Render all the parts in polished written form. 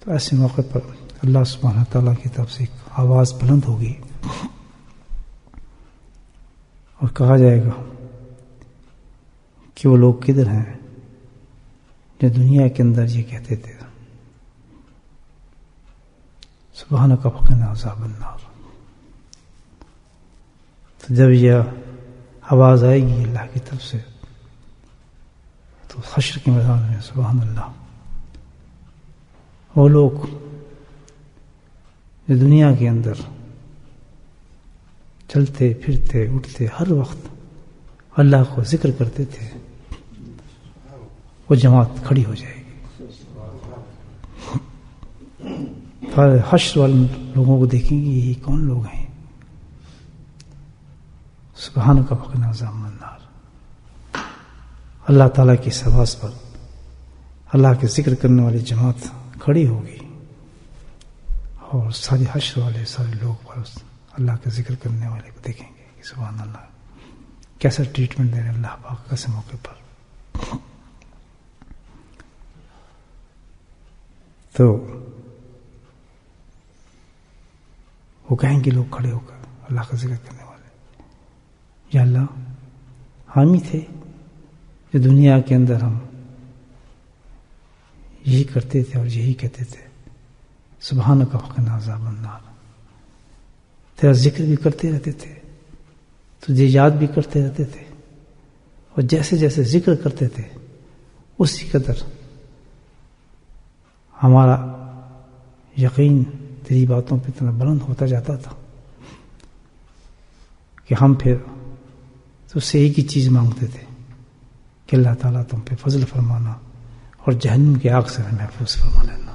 تو ایسے موقع پر اللہ سبحانہ تعالیٰ کی طرف سے ایک آواز بلند ہوگی اور کہا جائے گا کہ وہ لوگ کدھر ہیں جو دنیا کے اندر یہ کہتے تھے سبحانک فقنا عذاب النار. تو جب یہ آواز آئے گی اللہ کی طرف سے تو حشر کے میدان میں سبحان اللہ وہ لوگ جو دنیا کے اندر چلتے پھرتے اٹھتے ہر وقت اللہ کو ذکر کرتے تھے وہ جماعت کھڑی ہو جائے گی. حشر والے لوگوں کو دیکھیں گے یہ کون لوگ ہیں. سبحانک فقنا عذاب النار. اللہ تعالیٰ کی آواز پر اللہ کے ذکر کرنے والی جماعت کھڑی ہوگی اور سارے حشر والے سارے لوگ اللہ کا ذکر کرنے والے کو دیکھیں گے کہ سبحان اللہ کیسا ٹریٹمنٹ دے رہے اللہ پاک کیسے موقع پر. تو وہ کہیں گے لوگ کھڑے ہو کر اللہ کا ذکر کرنے والے یا اللہ ہم ہی تھے جو دنیا کے اندر ہم یہی کرتے تھے اور یہی کہتے تھے سبحانک فقنا عذاب النار. تیرا ذکر بھی کرتے رہتے تھے تجھے یاد بھی کرتے رہتے تھے اور جیسے جیسے ذکر کرتے تھے اسی قدر ہمارا یقین تیری باتوں پہ اتنا بلند ہوتا جاتا تھا کہ ہم پھر تو سے ایک ہی چیز مانگتے تھے کہ اللہ تعالیٰ تم پہ فضل فرمانا اور جہنم کی آگ سے محفوظ فرما لینا.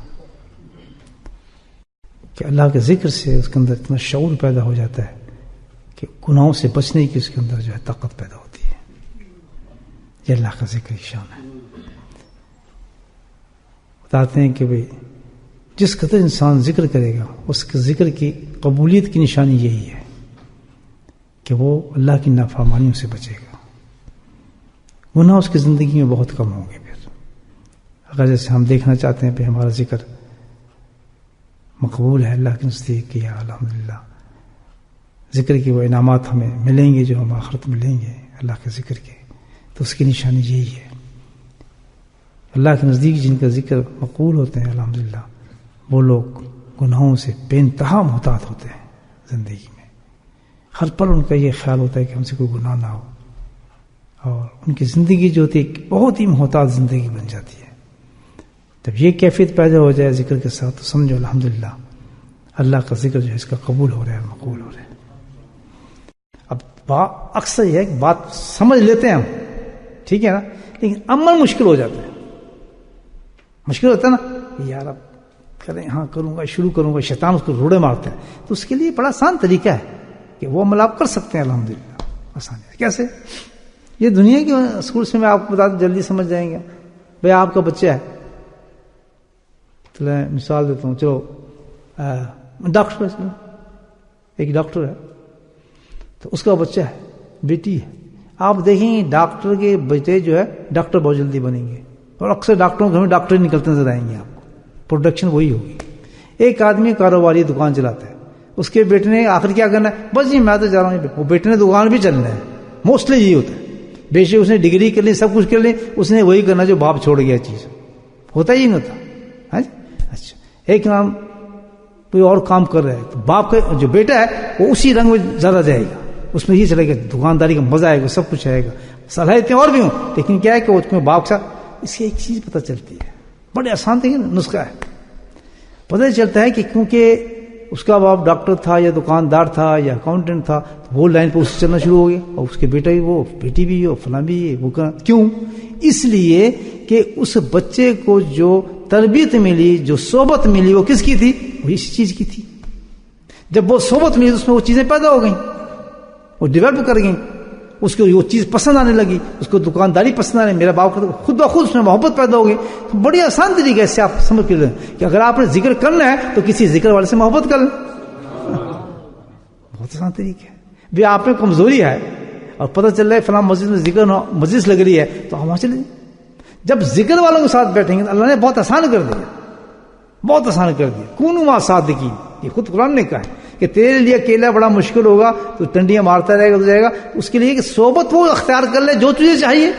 کہ اللہ کے ذکر سے اس کے اندر اتنا شعور پیدا ہو جاتا ہے کہ گناہوں سے بچنے کی اس کے اندر جو ہے طاقت پیدا ہوتی ہے. یہ اللہ کا ذکر کی شان ہے. بتاتے ہیں کہ بھئی جس قدر انسان ذکر کرے گا اس کے ذکر کی قبولیت کی نشانی یہی ہے کہ وہ اللہ کی نافرمانیوں سے بچے گا. گناہ اس کی زندگی میں بہت کم ہوں گے. پھر اگر جیسے ہم دیکھنا چاہتے ہیں کہ ہمارا ذکر مقبول ہے اللہ کے نزدیک کیا الحمدللہ ذکر کے وہ انعامات ہمیں ملیں گے جو ہم آخرت ملیں گے اللہ کے ذکر کے, تو اس کی نشانی یہی ہے. اللہ کے نزدیک جن کا ذکر مقبول ہوتے ہیں الحمدللہ وہ لوگ گناہوں سے بے انتہا محتاط ہوتے ہیں زندگی میں. ہر پل ان کا یہ خیال ہوتا ہے کہ ہم سے کوئی گناہ نہ ہو اور ان کی زندگی جو ہوتی ہے بہت ہی محتاط زندگی بن جاتی ہے. جب یہ کیفیت پیدا ہو جائے ذکر کے ساتھ تو سمجھو الحمدللہ اللہ کا ذکر جو ہے اس کا قبول ہو رہا ہے مقبول ہو رہا ہے. اب اکثر یہ ہے کہ بات سمجھ لیتے ہیں ہم ٹھیک ہے نا لیکن عمل مشکل ہو جاتا ہے. مشکل ہوتا ہے نا یار اب کریں ہاں کروں گا شروع کروں گا شیطان اس کو روڑے مارتے ہیں. تو اس کے لیے بڑا آسان طریقہ ہے کہ وہ عمل آپ کر سکتے ہیں الحمدللہ آسان ہے. کیسے یہ دنیا کے اسکول میں آپ کو بتا دیں جلدی سمجھ جائیں گے. بھائی آپ کا بچہ ہے تو مثال دیتا ہوں چلو ڈاکٹر ایک ڈاکٹر ہے تو اس کا بچہ ہے بیٹی ہے. آپ دیکھیں گے ڈاکٹر کے بچے جو ہے ڈاکٹر بہت جلدی بنیں گے اور اکثر ڈاکٹروں کے گھر میں ڈاکٹر نکلتے نظر آئیں گے آپ کو. پروڈکشن وہی ہوگی. ایک آدمی کاروباری دکان چلاتا ہے اس کے بیٹے نے آخر کیا کرنا ہے بس جی میں تو جا رہا ہوں وہ بیٹے نے دکان بھی چلنا ہے. موسٹلی یہی ہوتا ہے بے شک اس نے ڈگری کر لی سب کچھ کر لی اس نے وہی کرنا جو باپ چھوڑ گیا چیز ہوتا ہی نہیں ہوتا. ہاں جی اچھا ایک نام کوئی اور کام کر رہا ہے تو باپ کا جو بیٹا ہے وہ اسی رنگ میں زیادہ جائے گا اس میں یہ چلے گا دکانداری کا مزہ آئے گا سب کچھ آئے گا صلاحیتیں اور بھی ہوں لیکن کیا ہے کہ اس میں باپ کا اس کی ایک چیز پتہ چلتی ہے بڑے آسان طریقے نسخہ ہے. پتہ چلتا ہے کہ کیونکہ اس کا باپ ڈاکٹر تھا یا دکاندار تھا یا اکاؤنٹنٹ تھا تو وہ لائن پہ اس سے چلنا شروع ہو گیا اور اس کے بیٹا بھی وہ بیٹی بھی ہو فلاں بھی وہ کیوں اس لیے کہ اس بچے کو جو تربیت ملی جو صحبت ملی وہ کس کی تھی وہ اسی چیز کی تھی. جب وہ صحبت ملی تو اس میں وہ چیزیں پیدا ہو گئیں وہ ڈیولپ کر گئیں اس کو وہ چیز پسند آنے لگی اس کو دکانداری پسند آنے میرا باپ خود بخود اس میں محبت پیدا ہو گئی. تو بڑی آسان طریقے سے آپ سمجھ کر لیں کہ اگر آپ نے ذکر کرنا ہے تو کسی ذکر والے سے محبت کر لیں. بہت آسان طریقہ ہے. بھی آپ میں کمزوری ہے اور پتہ چل رہا ہے فلاں مسجد میں ذکر مجلس لگ رہی ہے تو ہم وہاں چلے جب ذکر والوں کے ساتھ بیٹھیں گے تو اللہ نے بہت آسان کر دیا بہت آسان کر دیا. کونوا مع صادقین، یہ خود قرآن نے کہا ہے کہ تیرے لیے اکیلا بڑا مشکل ہوگا، تو ٹنڈیاں مارتا رہے گا تو جائے گا. اس کے لیے کہ صحبت وہ اختیار کر لے جو تجھے چاہیے.